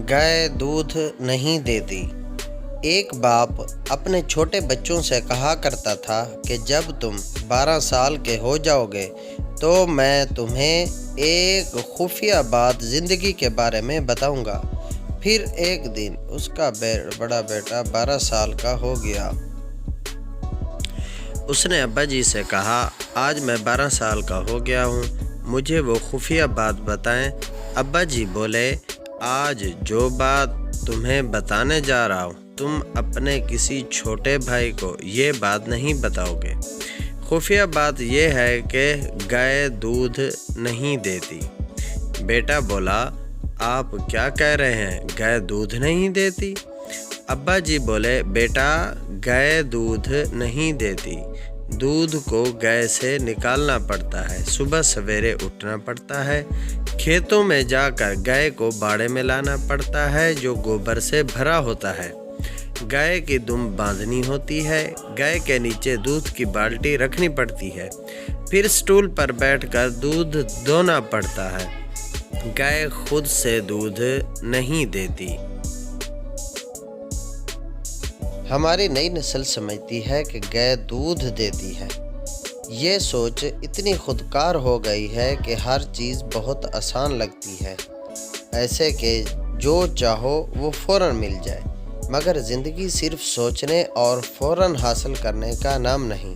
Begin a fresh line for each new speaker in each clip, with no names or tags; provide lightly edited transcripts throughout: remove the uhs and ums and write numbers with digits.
गाय दूध नहीं देती। एक बाप अपने छोटे बच्चों से कहा करता था कि जब तुम 12 साल के हो जाओगे तो मैं तुम्हें एक खुफिया बात ज़िंदगी के बारे में बताऊंगा। फिर एक दिन उसका बड़ा बेटा 12 साल का हो गया। उसने अब्बा जी से कहा, आज मैं 12 साल का हो गया हूँ, मुझे वो खुफिया बात बताएं। अब्बा जी बोले, आज जो बात तुम्हें बताने जा रहा हूँ, तुम अपने किसी छोटे भाई को ये बात नहीं बताओगे। खुफिया बात यह है कि गाय दूध नहीं देती। बेटा बोला, आप क्या कह रहे हैं, गाय दूध नहीं देती? अब्बा जी बोले, बेटा गाय दूध नहीं देती, दूध को गाय से निकालना पड़ता है, सुबह सवेरे उठना पड़ता है, खेतों में जाकर गाय को बाड़े में लाना पड़ता है जो गोबर से भरा होता है, गाय की दुम बांधनी होती है, गाय के नीचे दूध की बाल्टी रखनी पड़ती है, फिर स्टूल पर बैठकर दूध दोना पड़ता है। गाय खुद से दूध नहीं देती। हमारी नई नस्ल समझती है कि गाय दूध देती है। ये सोच इतनी खुदकार हो गई है कि हर चीज़ बहुत आसान लगती है, ऐसे कि जो चाहो वो फ़ौरन मिल जाए। मगर ज़िंदगी सिर्फ सोचने और फ़ौरन हासिल करने का नाम नहीं।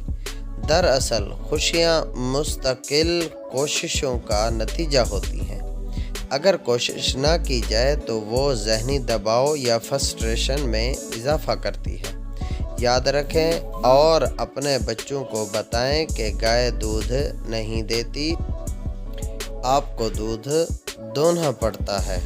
दरअसल खुशियाँ मुस्तकिल कोशिशों का नतीजा होती हैं। अगर कोशिश ना की जाए तो वो ज़हनी दबाव या फ्रस्ट्रेशन में इजाफ़ा करती है। याद रखें और अपने बच्चों को बताएं कि गाय दूध नहीं देती, आपको दूध दोहना पड़ता है।